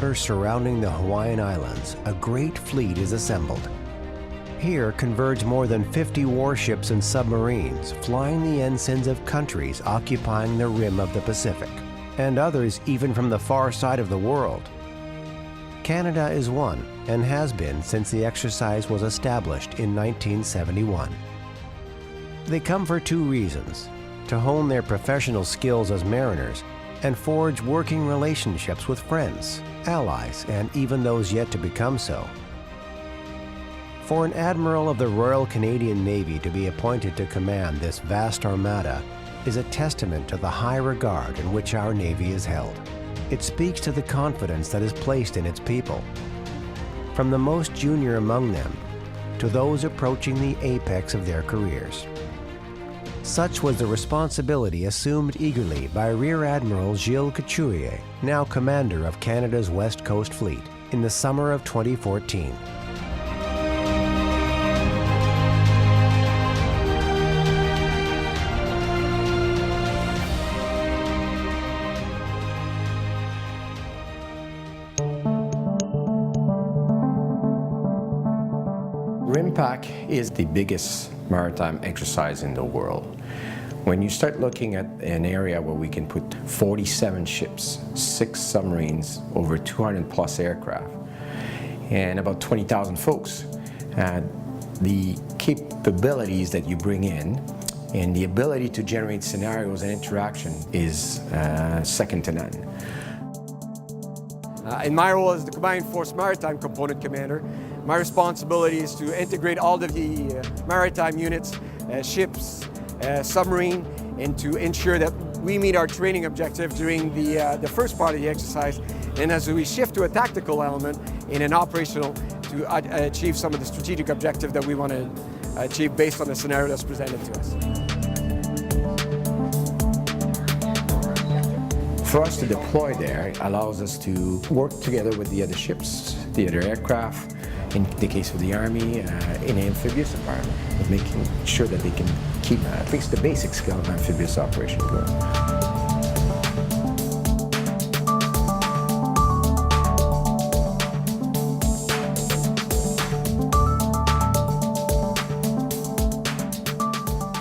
waters surrounding the Hawaiian Islands, a great fleet is assembled. Here converge more than 50 warships and submarines, flying the ensigns of countries occupying the rim of the Pacific, and others even from the far side of the world. Canada is one, and has been since the exercise was established in 1971. They come for two reasons: to hone their professional skills as mariners and forge working relationships with friends, allies, and even those yet to become so. For an admiral of the Royal Canadian Navy to be appointed to command this vast armada is a testament to the high regard in which our Navy is held. It speaks to the confidence that is placed in its people, from the most junior among them to those approaching the apex of their careers. Such was the responsibility assumed eagerly by Rear-Admiral Gilles Couturier, now commander of Canada's West Coast Fleet, in the summer of 2014. RIMPAC is the biggest maritime exercise in the world. When you start looking at an area where we can put 47 ships, 6 submarines, over 200 plus aircraft, and about 20,000 folks, the capabilities that you bring in and the ability to generate scenarios and interaction is second to none. In my role as the Combined Force Maritime Component Commander, my responsibility is to integrate all of the maritime units, ships, submarine, and to ensure that we meet our training objective during the first part of the exercise, and as we shift to a tactical element in an operational to achieve some of the strategic objective that we want to achieve based on the scenario that's presented to us. For us to deploy there allows us to work together with the other ships, the other aircraft, in the case of the Army, in an amphibious environment, of making sure that they can keep at least the basic skill of amphibious operation going.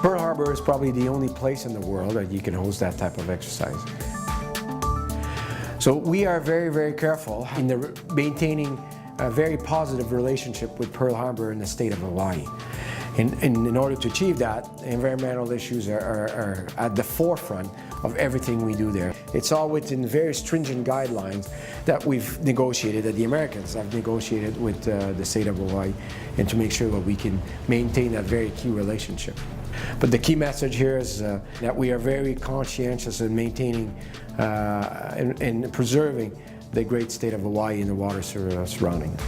Pearl Harbor is probably the only place in the world that you can host that type of exercise. So we are very, very careful in maintaining a very positive relationship with Pearl Harbor and the state of Hawaii. And in order to achieve that, environmental issues are at the forefront of everything we do there. It's all within very stringent guidelines that we've negotiated, that the Americans have negotiated with the state of Hawaii, and to make sure that we can maintain that very key relationship. But the key message here is that we are very conscientious in maintaining and preserving the great state of Hawaii and the waters surrounding it.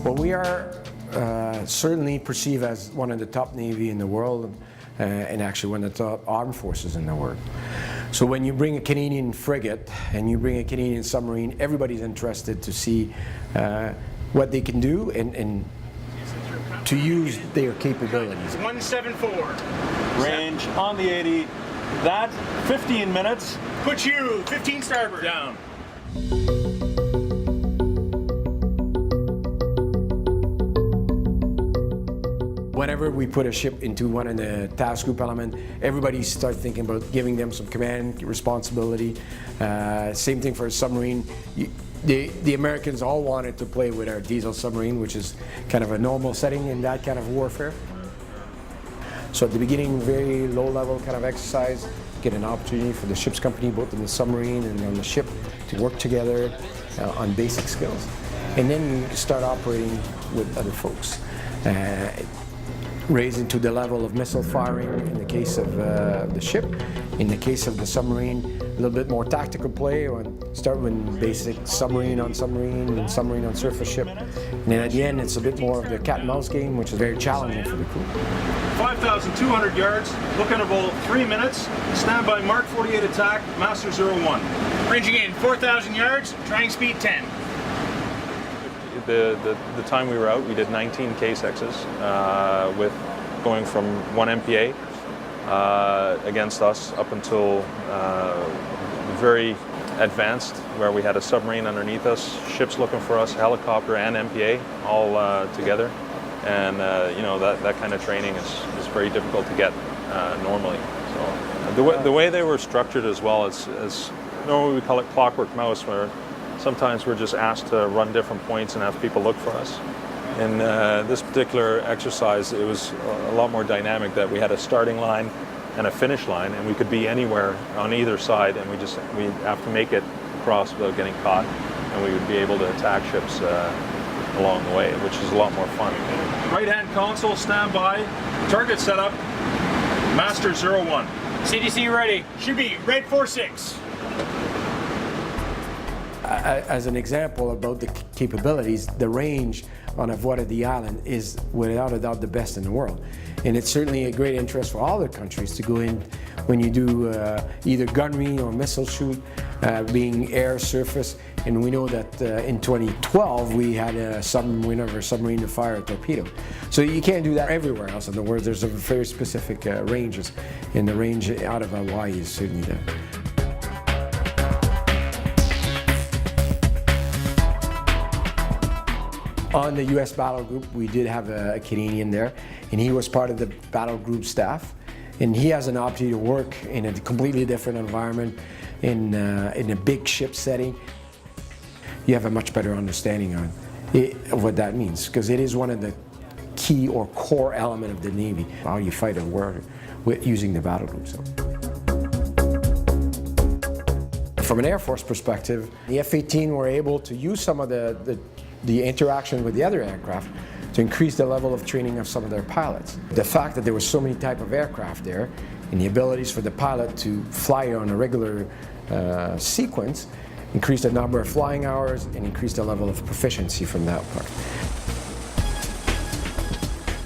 Well, we are certainly perceived as one of the top Navy in the world, and actually one of the top armed forces in the world. So when you bring a Canadian frigate and you bring a Canadian submarine, everybody's interested to see what they can do and to use their capabilities. 174. Range on the 80. That 15 minutes. Put you 15 starboard. Down. Whenever we put a ship into one of the task group element, everybody starts thinking about giving them some command responsibility. Same thing for a submarine. The Americans all wanted to play with our diesel submarine, which is kind of a normal setting in that kind of warfare. So at the beginning, very low level kind of exercise, get an opportunity for the ship's company, both in the submarine and on the ship, to work together on basic skills. And then you start operating with other folks. Raising to the level of missile firing in the case of the ship. In the case of the submarine, a little bit more tactical play, start with basic submarine on submarine and submarine on surface ship. And then at the end, it's a bit more of the cat and mouse game, which is very challenging for the crew. 5,200 yards, looking about 3 minutes, standby Mark 48 attack, master 01. Ranging in 4,000 yards, trying speed 10. The time we were out, we did 19 K-sexes with going from 1 MPA against us up until very advanced, where we had a submarine underneath us, ships looking for us, helicopter and MPA all together. And that kind of training is very difficult to get normally. So the way they were structured as well as normally we call it clockwork mouse, where sometimes we're just asked to run different points and have people look for us. In this particular exercise, it was a lot more dynamic, that we had a starting line and a finish line, and we could be anywhere on either side, and we have to make it across without getting caught, and we would be able to attack ships along the way, which is a lot more fun. Right-hand console, stand by. Target set up. Master 01. CDC ready. Should be red 46. As an example about the capabilities, the range on a voie de island is without a doubt the best in the world. And it's certainly a great interest for all the countries to go in when you do either gunnery or missile shoot, being air, surface. And we know that in 2012 we had a submarine to fire a torpedo. So you can't do that everywhere else in the world. There's a very specific ranges, and the range out of Hawaii is certainly there. On the U.S. battle group, we did have a Canadian there, and he was part of the battle group staff. And he has an opportunity to work in a completely different environment, in a big ship setting. You have a much better understanding of what that means, because it is one of the key or core element of the Navy, how you fight a war using the battle group. So. From an Air Force perspective, the F-18 were able to use some of the interaction with the other aircraft to increase the level of training of some of their pilots. The fact that there were so many types of aircraft there, and the abilities for the pilot to fly on a regular sequence, increased the number of flying hours and increased the level of proficiency from that part.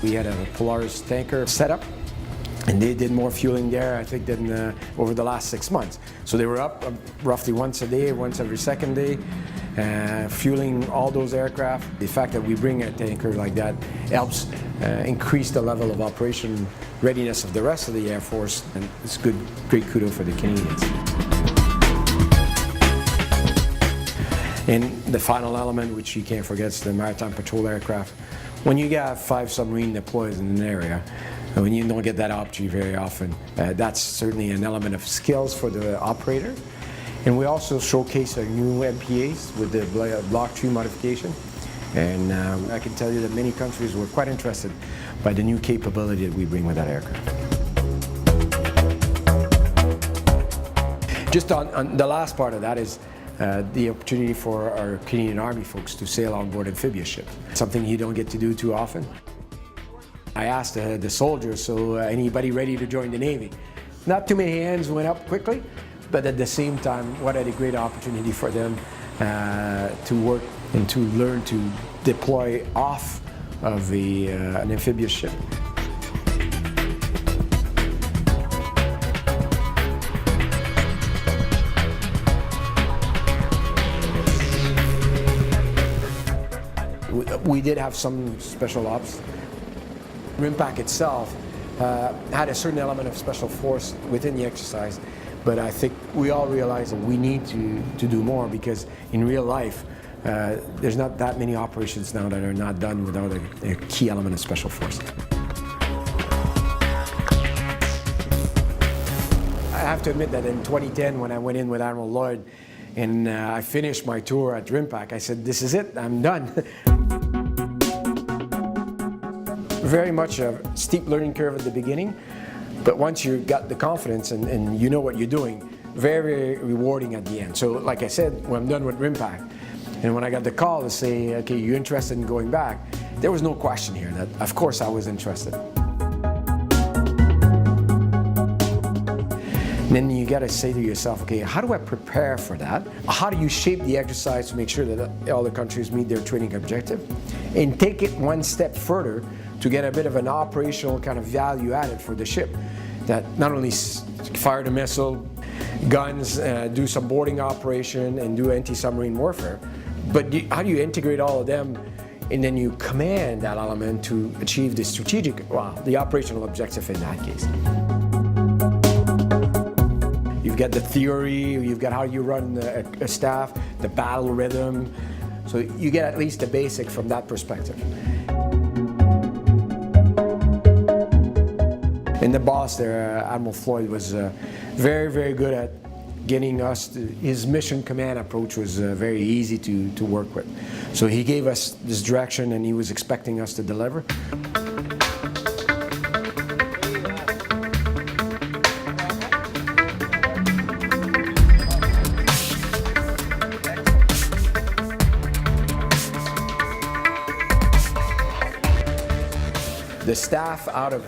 We had a Polaris tanker set up, and they did more fueling there, I think, than over the last 6 months. So they were up roughly once a day, once every second day, fueling all those aircraft. The fact that we bring a tanker like that helps increase the level of operation readiness of the rest of the Air Force, and it's great kudos for the Canadians. And the final element, which you can't forget, is the maritime patrol aircraft. When you got 5 submarines deployed in an area, when you don't get that opportunity very often, that's certainly an element of skills for the operator. And we also showcase our new MPAs with the Block 2 modification. And I can tell you that many countries were quite interested by the new capability that we bring with that aircraft. Just on the last part of that is the opportunity for our Canadian Army folks to sail on board amphibious ships. Something you don't get to do too often. I asked the soldiers, so anybody ready to join the Navy? Not too many hands went up quickly, but at the same time, what a great opportunity for them to work and to learn to deploy off of an amphibious ship. We did have some special ops. RIMPAC itself had a certain element of special force within the exercise, but I think we all realize that we need to do more, because in real life, there's not that many operations now that are not done without a key element of special force. I have to admit that in 2010, when I went in with Admiral Lloyd and I finished my tour at RIMPAC, I said, this is it, I'm done. Very much a steep learning curve at the beginning, but once you got the confidence and you know what you're doing, very, very rewarding at the end. So like I said, when I'm done with RIMPAC, and when I got the call to say, okay, you're interested in going back, there was no question here that, of course, I was interested. And then you got to say to yourself, okay, how do I prepare for that? How do you shape the exercise to make sure that all the countries meet their training objective? And take it one step further to get a bit of an operational kind of value added for the ship, that not only fire the missile, guns, do some boarding operation and do anti-submarine warfare, but how do you integrate all of them, and then you command that element to achieve the strategic, well, the operational objective in that case. got the theory, you've got how you run a staff, the battle rhythm. So you get at least the basic from that perspective. And the boss there, Admiral Floyd, was very, very good at getting us, his mission command approach was very easy to work with. So he gave us this direction and he was expecting us to deliver. The staff out of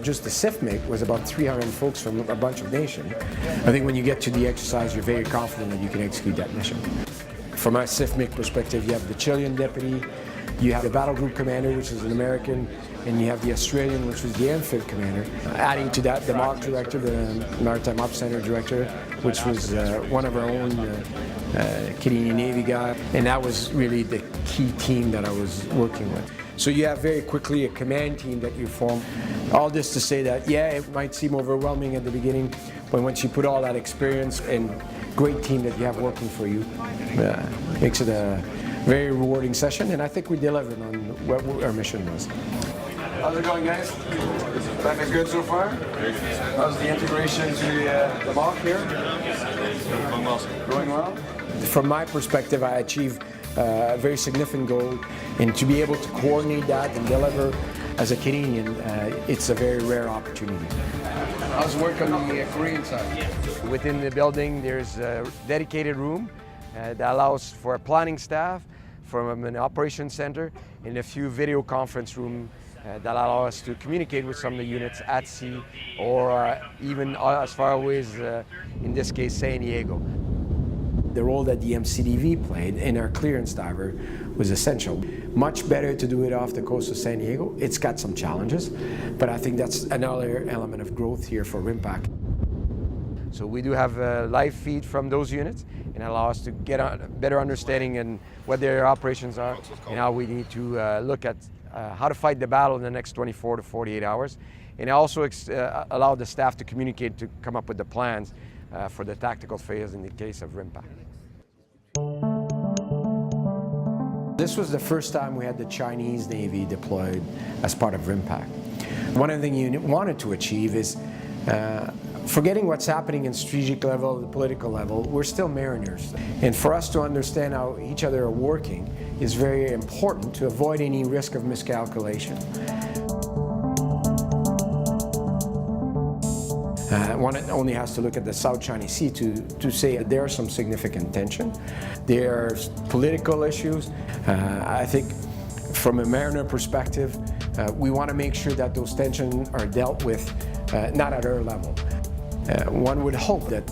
just the SIFMIC was about 300 folks from a bunch of nations. I think when you get to the exercise, you're very confident that you can execute that mission. From a SIFMIC perspective, you have the Chilean deputy, you have the battle group commander, which is an American, and you have the Australian, which was the amphib commander. Adding to that, the MOC director, the Maritime Ops Center director, which was one of our own Canadian Navy guy, and that was really the key team that I was working with. So you have very quickly a command team that you form. All this to say that, yeah, it might seem overwhelming at the beginning, but once you put all that experience and great team that you have working for you, makes it a very rewarding session, and I think we delivered on what our mission was. How's it going, guys? Life is good so far? How's the integration to the MOC here? Going well. Going well? From my perspective, I achieved a very significant goal, and to be able to coordinate that and deliver as a Canadian, it's a very rare opportunity. How's work on the Korean side? Within the building, there's a dedicated room that allows for a planning staff from an operations center and a few video conference rooms that allow us to communicate with some of the units at sea or even as far away as, in this case, San Diego. The role that the MCDV played in our clearance diver was essential. Much better to do it off the coast of San Diego. It's got some challenges, but I think that's another element of growth here for RIMPAC. So we do have a live feed from those units and allow us to get a better understanding in what their operations are and how we need to look at how to fight the battle in the next 24 to 48 hours. And also allow the staff to communicate to come up with the plans for the tactical phase in the case of RIMPAC. This was the first time we had the Chinese Navy deployed as part of RIMPAC. One of the things you wanted to achieve is forgetting what's happening in strategic level, the political level, we're still mariners. And for us to understand how each other are working is very important to avoid any risk of miscalculation. One only has to look at the South China Sea to say that there are some significant tension. There are political issues. I think from a mariner perspective, we want to make sure that those tensions are dealt with not at our level. One would hope that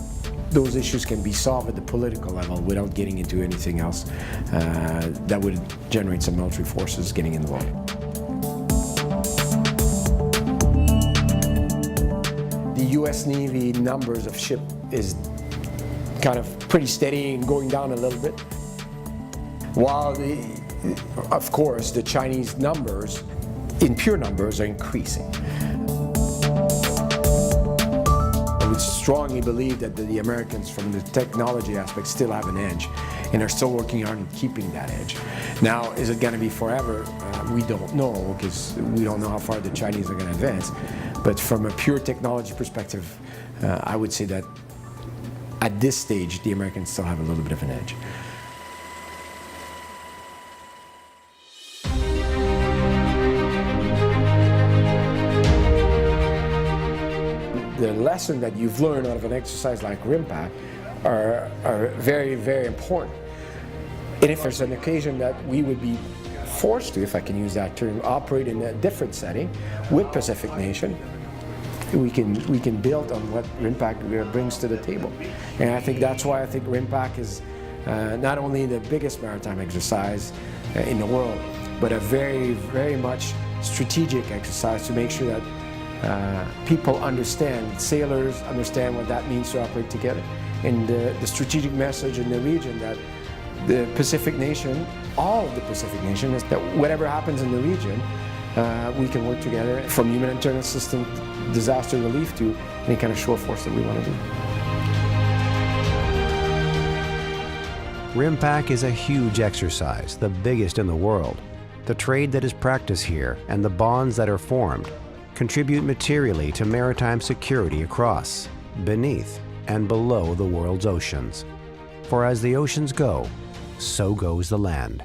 those issues can be solved at the political level without getting into anything else that would generate some military forces getting involved. The U.S. Navy numbers of ship is kind of pretty steady and going down a little bit, while of course the Chinese numbers, in pure numbers, are increasing. I would strongly believe that the Americans, from the technology aspect, still have an edge and are still working on keeping that edge. Now, is it going to be forever? We don't know, because we don't know how far the Chinese are going to advance. But from a pure technology perspective, I would say that at this stage, the Americans still have a little bit of an edge. The lesson that you've learned out of an exercise like RIMPAC are very, very important. And if there's an occasion that we would be forced to, if I can use that term, operate in a different setting with Pacific Nation, we can build on what RIMPAC brings to the table. And I think that's why I think RIMPAC is not only the biggest maritime exercise in the world, but a very, very much strategic exercise to make sure that people understand, sailors understand what that means to operate together. And the strategic message in the region that the Pacific Nation, all of the Pacific Nation, is that whatever happens in the region, we can work together, from humanitarian assistance, disaster relief, to any kind of shore force that we want to do. RIMPAC is a huge exercise, the biggest in the world. The trade that is practiced here and the bonds that are formed contribute materially to maritime security across, beneath, and below the world's oceans. For as the oceans go, so goes the land.